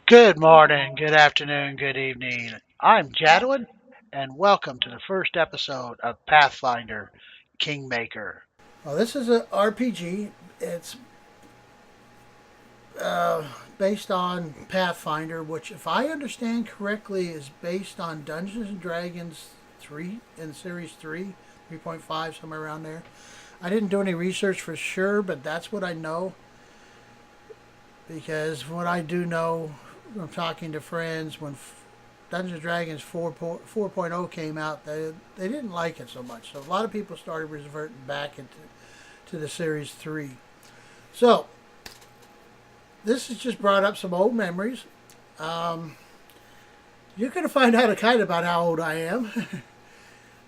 Good morning, good afternoon, good evening. I'm Jadiwan, and welcome to the first episode of Pathfinder Kingmaker. Well, this is a RPG. It's uh, based on Pathfinder, which, if I understand correctly, is based on Dungeons and Dragons 3 in Series 3, 3.5, somewhere around there. I didn't do any research for sure, but that's what I know because what I do know from talking to friends when Dungeons and Dragons 4.0 came out, they didn't like it so much. So a lot of people started reverting back into to the Series 3. So this has just brought up some old memories. Um, you're going to find out a kind about how old I am.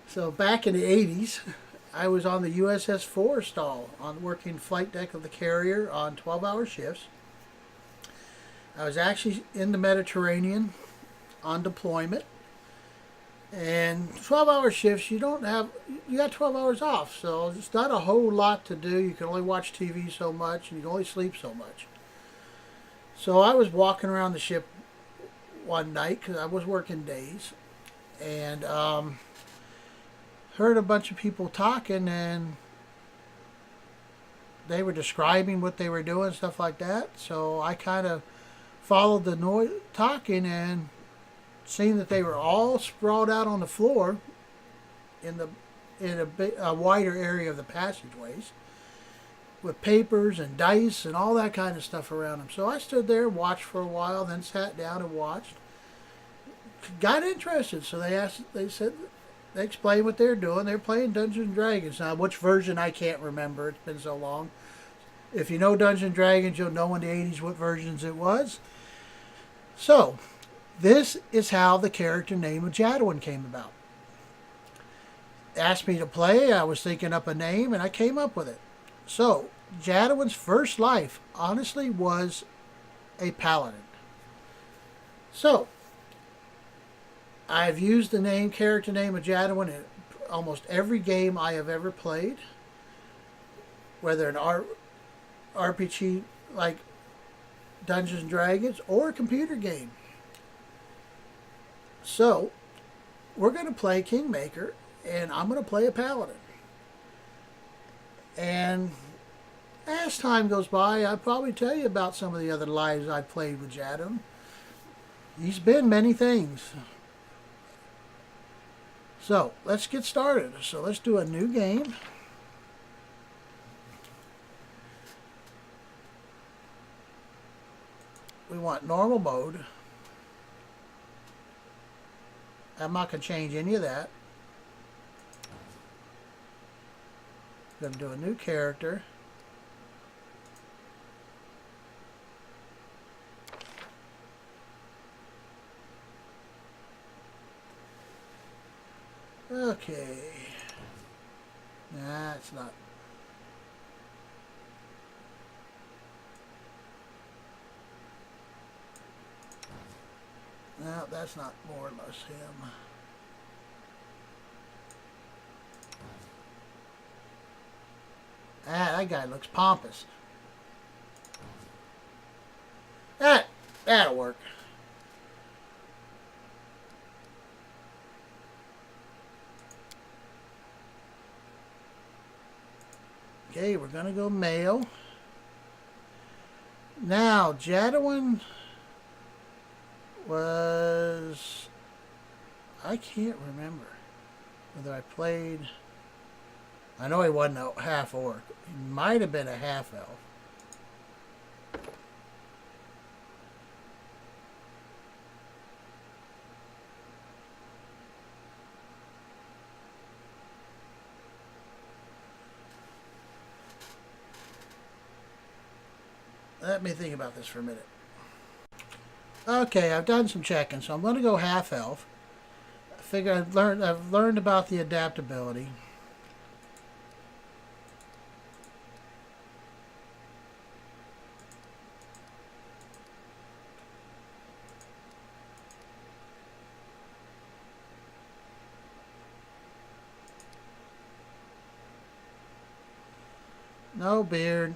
So back in the 80s, I was on the USS Forrestal on working flight deck of the carrier on 12-hour shifts. I was actually in the Mediterranean on deployment. And 12-hour shifts, you got 12 hours off. So it's not a whole lot to do. You can only watch TV so much and you can only sleep so much. So I was walking around the ship one night because I was working days and heard a bunch of people talking and they were describing what they were doing, stuff like that. So I kind of followed the noise talking and seen that they were all sprawled out on the floor in a wider area of the passageways with papers and dice and all that kind of stuff around them. So I stood there and watched for a while, then sat down and watched. Got interested, so they explained what they're doing. They're playing Dungeons and Dragons. Now, which version I can't remember. It's been so long. If you know Dungeons and Dragons, you'll know in the 80s what versions it was. So, this is how the character name of Jadiwan came about. Asked me to play, I was thinking up a name, and I came up with it. So, Jadiwan's first life, honestly, was a paladin. So, I've used the character name of Jadiwan in almost every game I have ever played, whether an RPG like Dungeons and Dragons or a computer game. So, we're going to play Kingmaker, and I'm going to play a paladin. And as time goes by, I'll probably tell you about some of the other lives I've played with Jadam. He's been many things. So let's get started. So let's do a new game. We want normal mode. I'm not going to change any of that. I'm going to do a new character. Okay. Nah, it's not. No, that's not more or less him. Ah, that guy looks pompous. That'll work. Okay, we're going to go male. Now, Jadiwan was... I can't remember whether I played... I know he wasn't a half orc. He might have been a half elf. Let me think about this for a minute. Okay, I've done some checking, so I'm going to go half elf. I figure I've learned about the adaptability. No beard.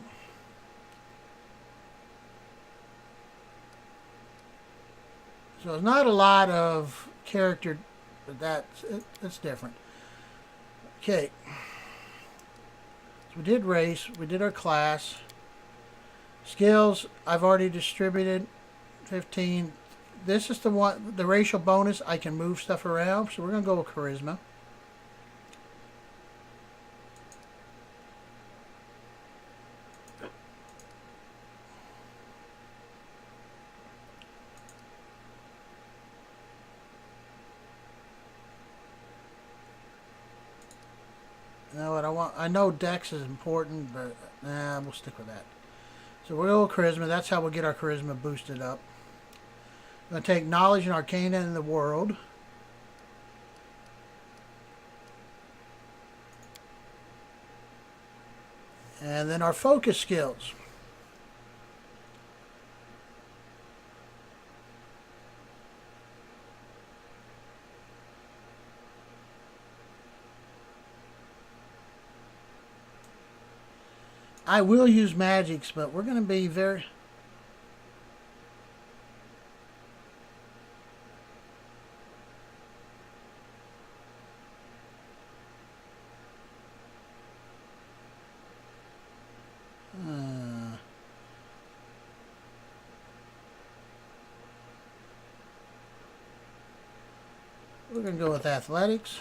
So it's not a lot of character, but that's different. Okay, so we did race, we did our class. Skills, I've already distributed 15. This is the one, the racial bonus. I can move stuff around, so we're going to go with charisma. You know what I want? I know Dex is important, but nah, we'll stick with that. So we'll go with charisma. That's how we'll get our charisma boosted up. I'm going to take knowledge and arcana in the world. And then our focus skills. I will use magics, but we're going to be very... we're going to go with athletics.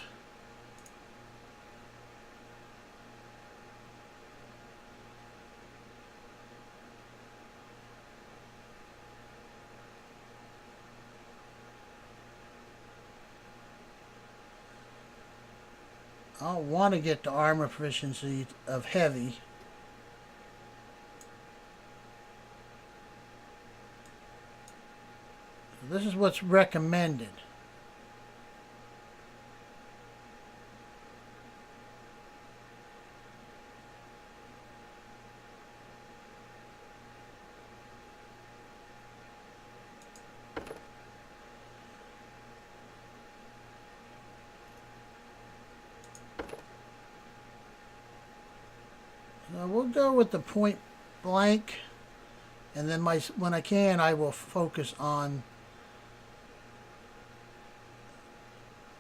I'll want to get the armor proficiency of heavy. So this is what's recommended. We'll go with the point blank, and then when I can, I will focus on.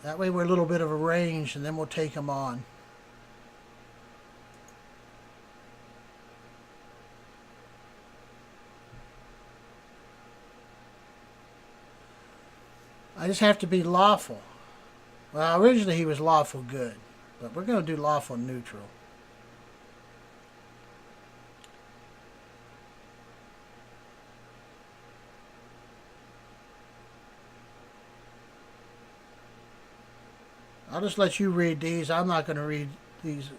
That way, we're a little bit of a range, and then we'll take them on. I just have to be lawful. Well, originally he was lawful good, but we're going to do lawful neutral. I'll just let you read these. I'm not going to read these.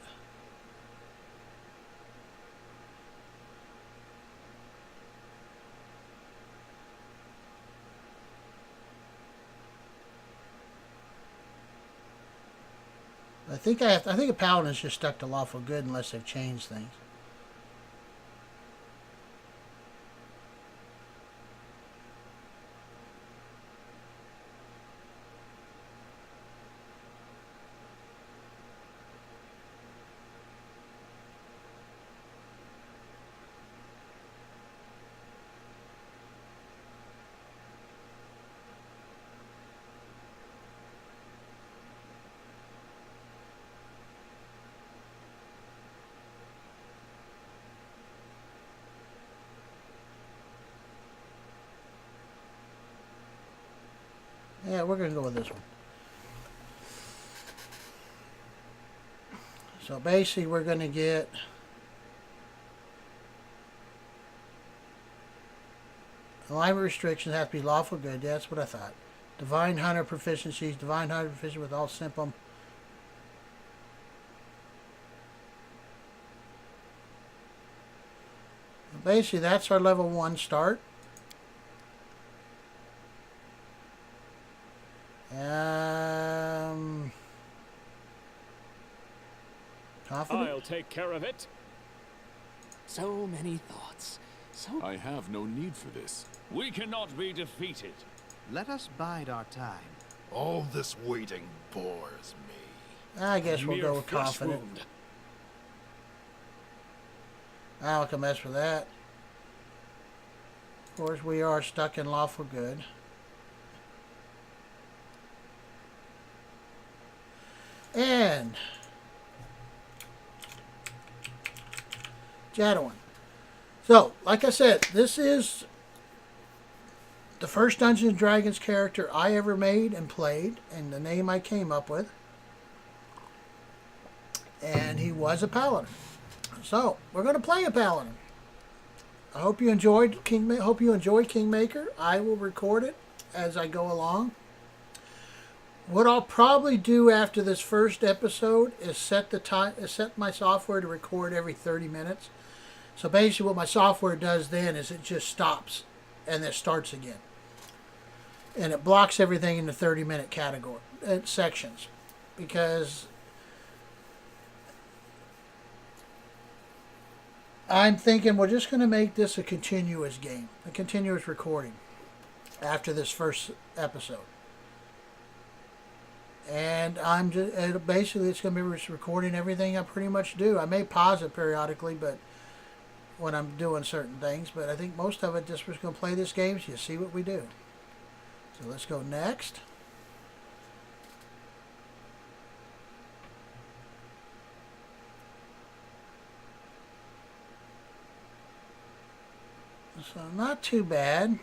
I think a paladin's just stuck to lawful good unless they've changed things. Yeah, we're going to go with this one. So basically, we're going to get alignment restrictions have to be lawful good. Yeah, that's what I thought. Divine Hunter proficiencies. Divine Hunter proficient with all simple. Basically, that's our level 1 start. Confident? I'll take care of it. So many thoughts. I have no need for this. We cannot be defeated. Let us bide our time. All this waiting bores me. I guess we'll Mere go with flesh confident. wound. I can mess with that. Of course, we are stuck in lawful good. And Jadiwan. So, like I said, this is the first Dungeons and Dragons character I ever made and played, and the name I came up with. And he was a paladin. So, we're going to play a paladin. I hope you enjoyed Kingmaker. I will record it as I go along. What I'll probably do after this first episode is set my software to record every 30 minutes. So basically what my software does then is it just stops and then starts again. And it blocks everything into 30-minute category sections, because I'm thinking we're just going to make this a continuous game, a continuous recording after this first episode. And basically it's going to be just recording everything I pretty much do. I may pause it periodically, but when I'm doing certain things, but I think most of it just was going to play this game so you see what we do. So let's go next. So not too bad.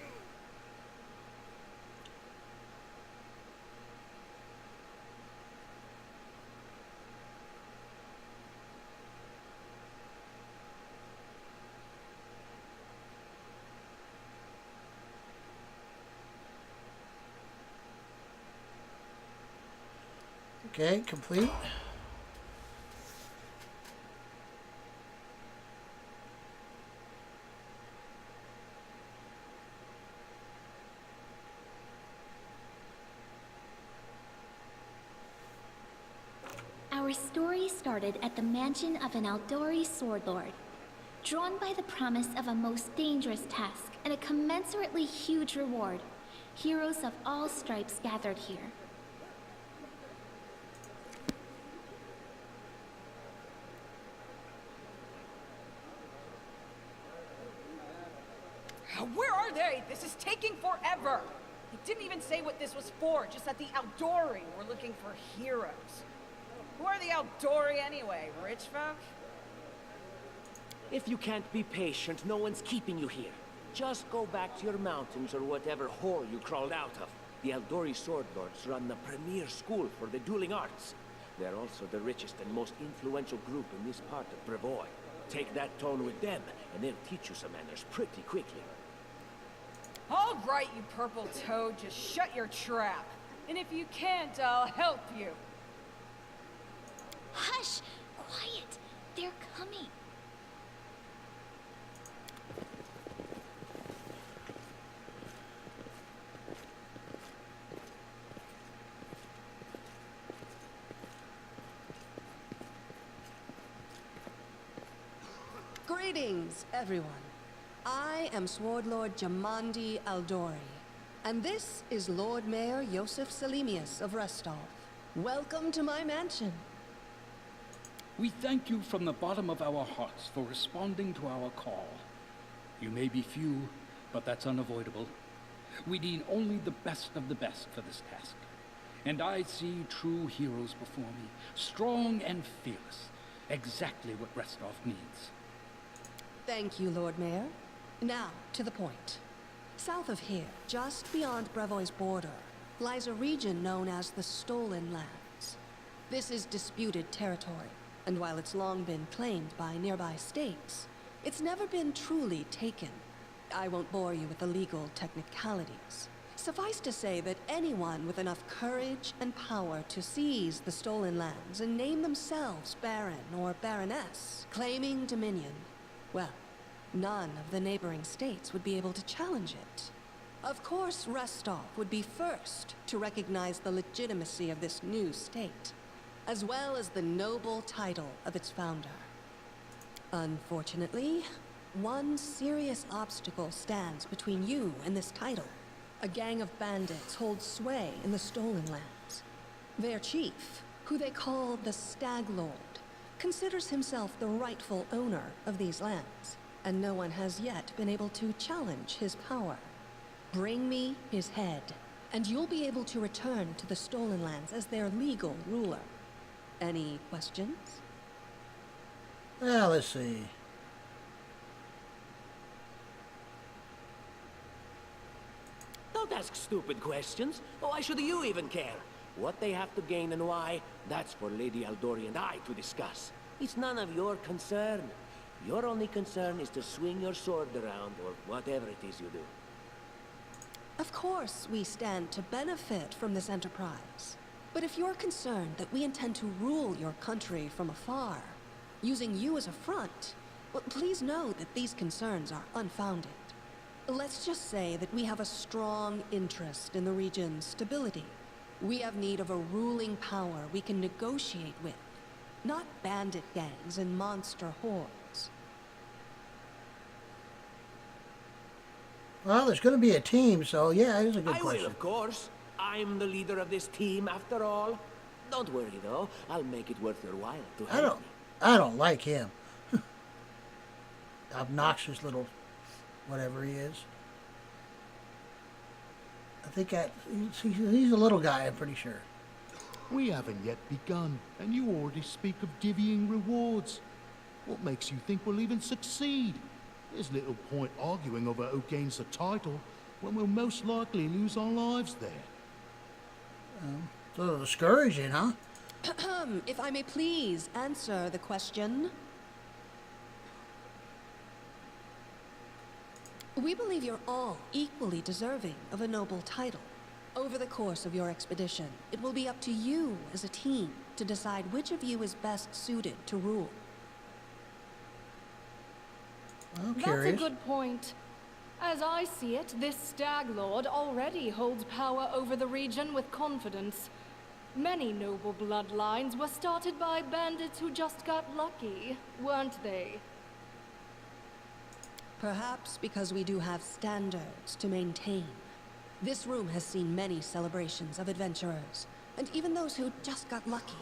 Okay, complete. Our story started at the mansion of an Aldori sword lord. Drawn by the promise of a most dangerous task and a commensurately huge reward, heroes of all stripes gathered here. Where are they? This is taking forever! He didn't even say what this was for, just that the Aldori were looking for heroes. Who are the Aldori anyway? Rich folk? If you can't be patient, no one's keeping you here. Just go back to your mountains or whatever hole you crawled out of. The Aldori Sword Lords run the premier school for the dueling arts. They're also the richest and most influential group in this part of Brevoy. Take that tone with them, and they'll teach you some manners pretty quickly. All right, you purple toad, just shut your trap. And if you can't, I'll help you. Hush! Quiet! They're coming. Greetings, everyone. I am Sword Lord Jamandi Aldori, and this is Lord Mayor Yosef Salimius of Restov. Welcome to my mansion. We thank you from the bottom of our hearts for responding to our call. You may be few, but that's unavoidable. We need only the best of the best for this task. And I see true heroes before me, strong and fearless, exactly what Restov needs. Thank you, Lord Mayor. Now, to the point. South of here, just beyond Brevoy's border, lies a region known as the Stolen Lands. This is disputed territory, and while it's long been claimed by nearby states, it's never been truly taken. I won't bore you with the legal technicalities. Suffice to say that anyone with enough courage and power to seize the Stolen Lands and name themselves Baron or Baroness, claiming dominion, well, none of the neighboring states would be able to challenge it. Of course, Restov would be first to recognize the legitimacy of this new state, as well as the noble title of its founder. Unfortunately, one serious obstacle stands between you and this title. A gang of bandits holds sway in the Stolen Lands. Their chief, who they call the Stag Lord, considers himself the rightful owner of these lands, and no one has yet been able to challenge his power. Bring me his head, and you'll be able to return to the Stolen Lands as their legal ruler. Any questions? Well, let's see. Don't ask stupid questions. Why should you even care? What they have to gain and why, that's for Lady Aldori and I to discuss. It's none of your concern. Your only concern is to swing your sword around, or whatever it is you do. Of course, we stand to benefit from this enterprise. But if you're concerned that we intend to rule your country from afar, using you as a front, well, please know that these concerns are unfounded. Let's just say that we have a strong interest in the region's stability. We have need of a ruling power we can negotiate with, not bandit gangs and monster hordes. Well, there's going to be a team, so yeah, it is a good I question. will, of course. I'm the leader of this team, after all. Don't worry, though. I'll make it worth your while to help me. I don't like him. Obnoxious little whatever he is. I think he's a little guy, I'm pretty sure. We haven't yet begun, and you already speak of divvying rewards. What makes you think we'll even succeed? There's little point arguing over who gains the title when we'll most likely lose our lives there. It's a little discouraging, huh? If I may please answer the question. We believe you're all equally deserving of a noble title. Over the course of your expedition, it will be up to you as a team to decide which of you is best suited to rule. I'm That's curious. a good point. As I see it, this Stag Lord already holds power over the region with confidence. Many noble bloodlines were started by bandits who just got lucky, weren't they? Perhaps because we do have standards to maintain. This room has seen many celebrations of adventurers, and even those who just got lucky.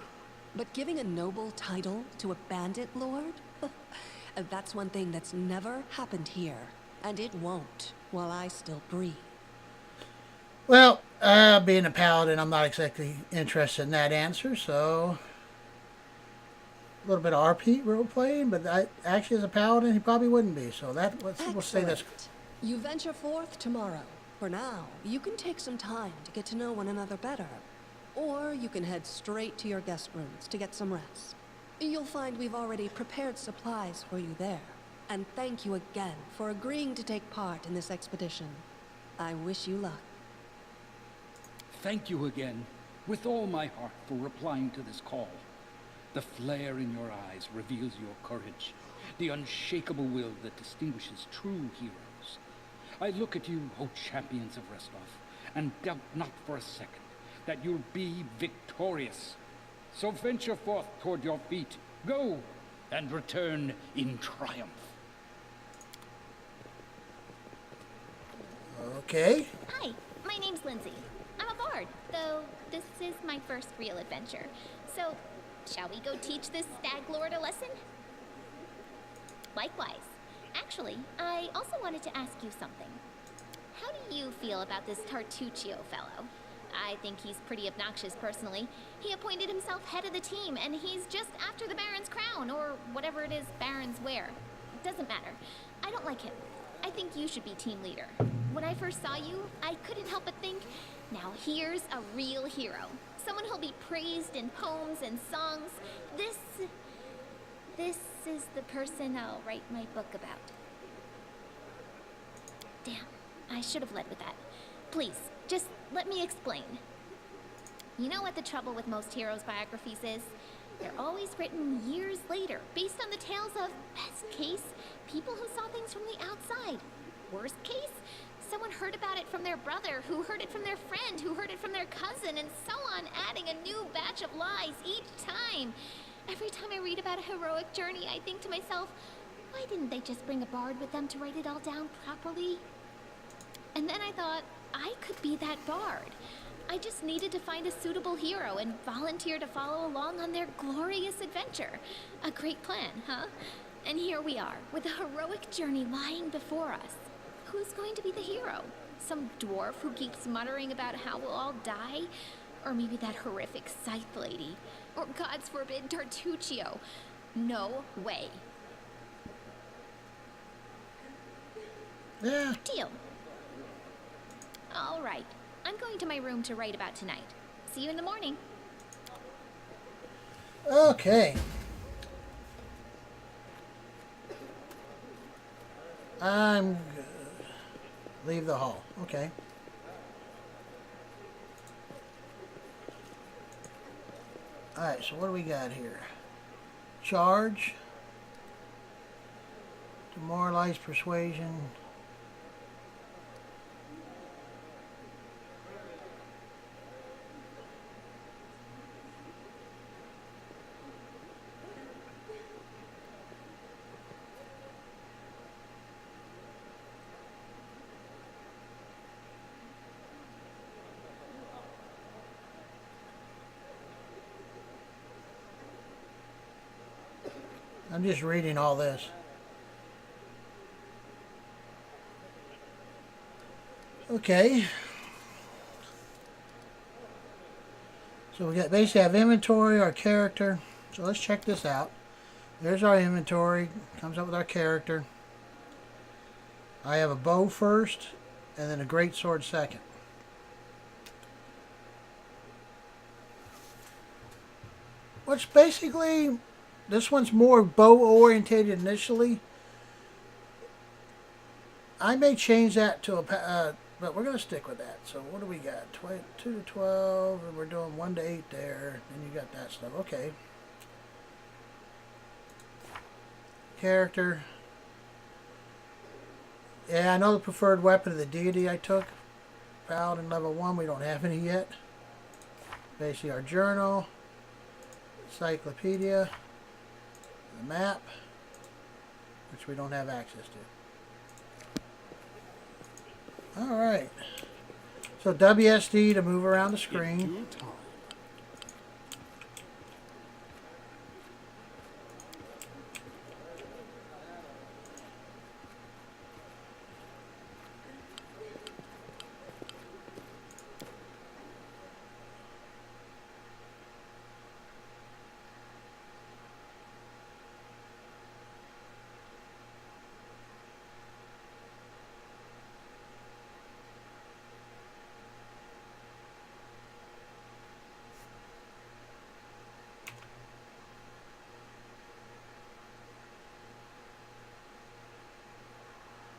But giving a noble title to a bandit lord? That's one thing that's never happened here, and it won't while I still breathe. Well, being a paladin, I'm not exactly interested in that answer, so a little bit of RP role playing, but actually as a paladin, he probably wouldn't be. So we'll say that's. Excellent. You venture forth tomorrow. For now, you can take some time to get to know one another better, or you can head straight to your guest rooms to get some rest. You'll find we've already prepared supplies for you there. And thank you again for agreeing to take part in this expedition. I wish you luck. Thank you again, with all my heart, for replying to this call. The flare in your eyes reveals your courage, the unshakable will that distinguishes true heroes. I look at you, O champions of Restov, and doubt not for a second that you'll be victorious. So venture forth toward your feet. Go, and return in triumph. Okay. Hi, my name's Lindsay. I'm a bard, though this is my first real adventure. So, shall we go teach this Stag Lord a lesson? Likewise. Actually, I also wanted to ask you something. How do you feel about this Tartuccio fellow? I think he's pretty obnoxious personally. He appointed himself head of the team, and he's just after the Baron's crown, or whatever it is barons wear. Doesn't matter. I don't like him. I think you should be team leader. When I first saw you, I couldn't help but think, now here's a real hero. Someone who'll be praised in poems and songs. This is the person I'll write my book about. Damn, I should have led with that. Please, just let me explain. You know what the trouble with most heroes' biographies is? They're always written years later, based on the tales of, best case, people who saw things from the outside. Worst case, someone heard about it from their brother, who heard it from their friend, who heard it from their cousin, and so on, adding a new batch of lies each time. Every time I read about a heroic journey, I think to myself, why didn't they just bring a bard with them to write it all down properly? And then I thought, I could be that bard. I just needed to find a suitable hero and volunteer to follow along on their glorious adventure. A great plan, huh? And here we are, with a heroic journey lying before us. Who's going to be the hero? Some dwarf who keeps muttering about how we'll all die? Or maybe that horrific scythe lady. Or, God's forbid, Tartuccio. No way. Yeah. Deal. All right. I'm going to my room to write about tonight. See you in the morning. Okay. I'm good. Leave the hall. Okay. Alright, so what do we got here? Charge. Demoralize persuasion. I'm just reading all this. Okay. So we got basically have inventory, our character. So let's check this out. There's our inventory. Comes up with our character. I have a bow first, and then a great sword second. Which basically, this one's more bow orientated initially. I may change that to a, but we're going to stick with that. So what do we got? 2 to 12, and we're doing 1 to 8 there. And you got that stuff. Okay. Character. Yeah, I know the preferred weapon of the deity I took. Paladin level 1, we don't have any yet. Basically our journal. Encyclopedia. The map. Which we don't have access to. Alright. So WSD to move around the screen.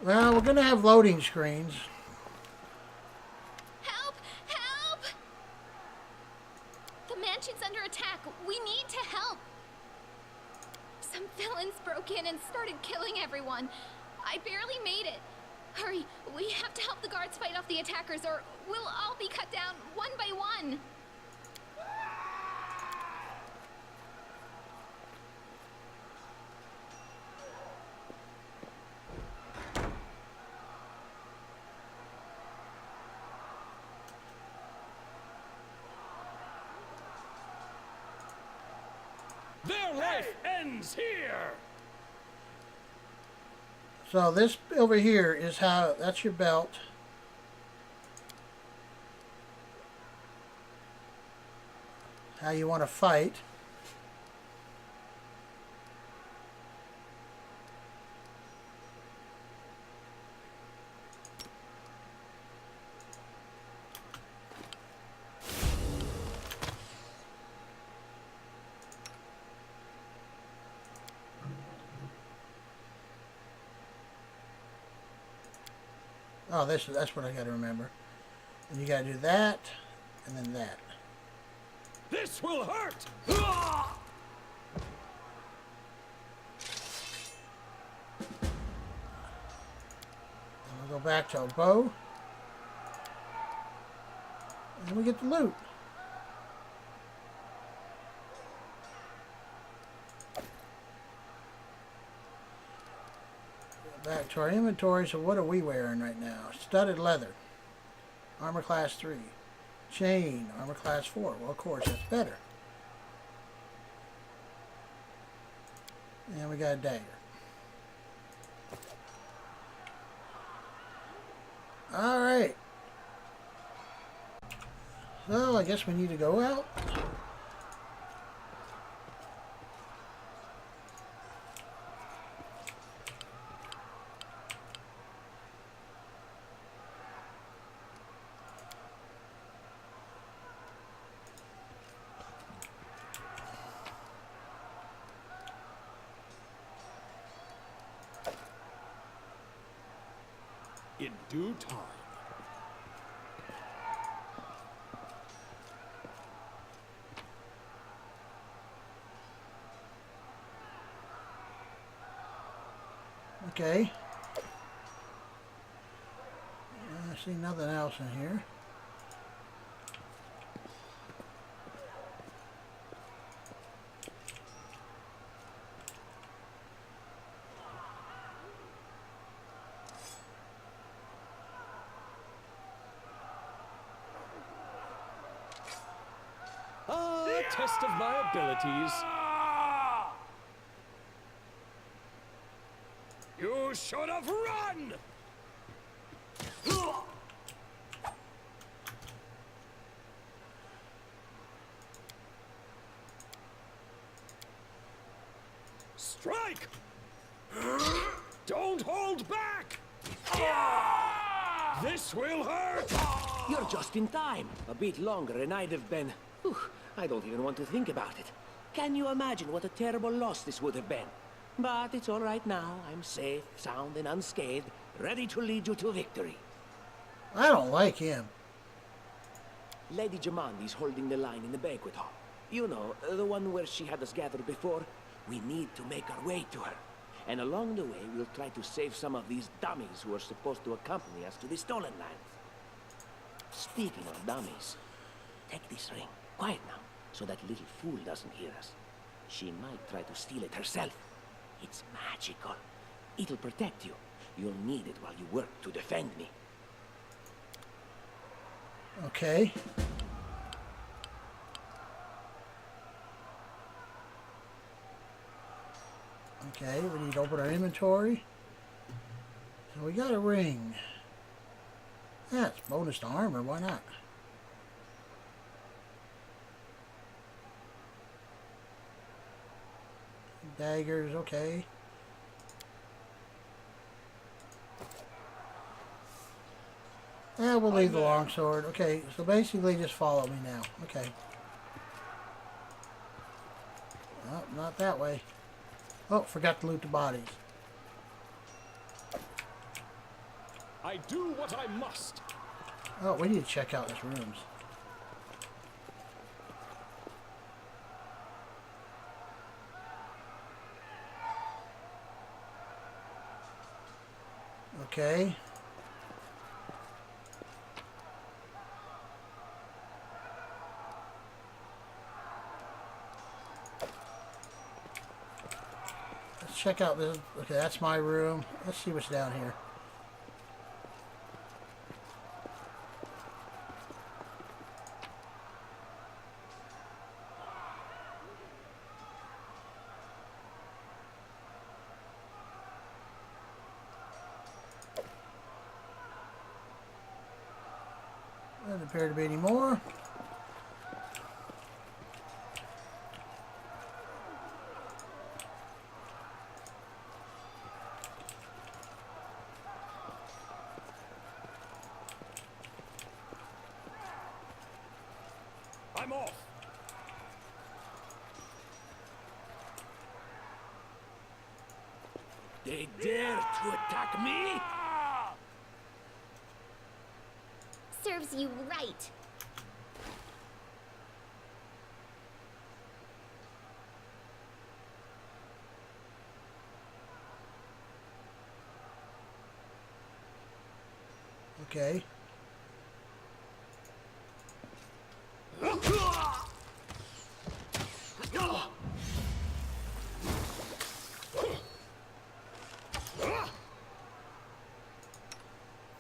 Well, we're going to have loading screens. Help! Help! The mansion's under attack. We need to help. Some villains broke in and started killing everyone. I barely made it. Hurry, we have to help the guards fight off the attackers or we'll all be cut down one by one. Their life ends here! So this over here is how, that's your belt. How you want to fight. Oh, that's what I got to remember. And you got to do that, and then that. This will hurt! And we'll go back to our bow. And we get the loot. Back to our inventory. So what are we wearing right now? Studded leather. Armor class 3. Chain. Armor class 4. Well, of course, that's better. And we got a dagger. Alright. So I guess we need to go out. In due time. Okay. I see nothing else in here. A test of my abilities. You should have run! Strike! Don't hold back! This will hurt! You're just in time. A bit longer and I'd have been... Whew, I don't even want to think about it. Can you imagine what a terrible loss this would have been? But it's all right now. I'm safe, sound, and unscathed, ready to lead you to victory. I don't like him. Lady Jamandi's holding the line in the banquet hall. You know, the one where she had us gathered before. We need to make our way to her. And along the way, we'll try to save some of these dummies who are supposed to accompany us to the stolen lands. Speaking of dummies, take this ring. Quiet now, so that little fool doesn't hear us. She might try to steal it herself. It's magical. It'll protect you. You'll need it while you work to defend me. Okay. Okay, we need to open our inventory. So we got a ring. That's bonus to armor, why not? Daggers, okay. Yeah, we'll leave the longsword. Okay, so basically just follow me now. Okay. Oh, not that way. Oh, forgot to loot the bodies. I do what I must. Oh, we need to check out these rooms. Okay. Let's check out this. Okay, that's my room. Let's see what's down here. Doesn't appear to be any more. I'm off. They dare to attack me? Serves you right. Okay.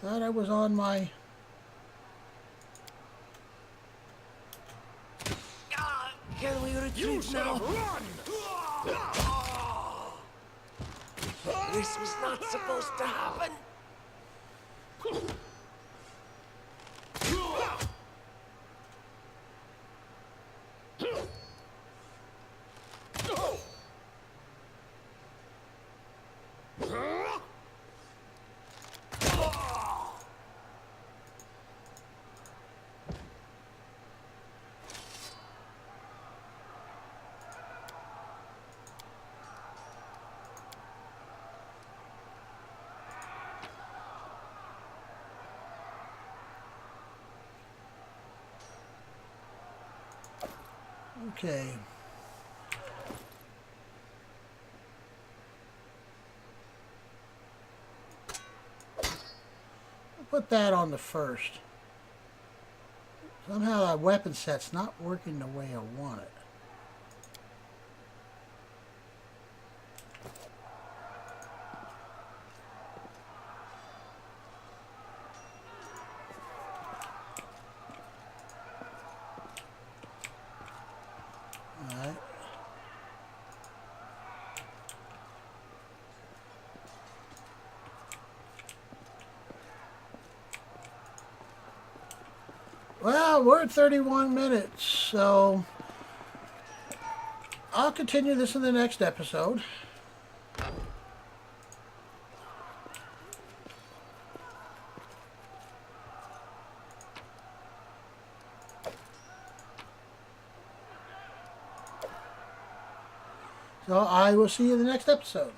Thought I was on my... Can we retreat now? This was not supposed to happen. Okay. I'll put that on the first. Somehow that weapon set's not working the way I want it. Alright. Well, we're at 31 minutes, so I'll continue this in the next episode. So I will see you in the next episode.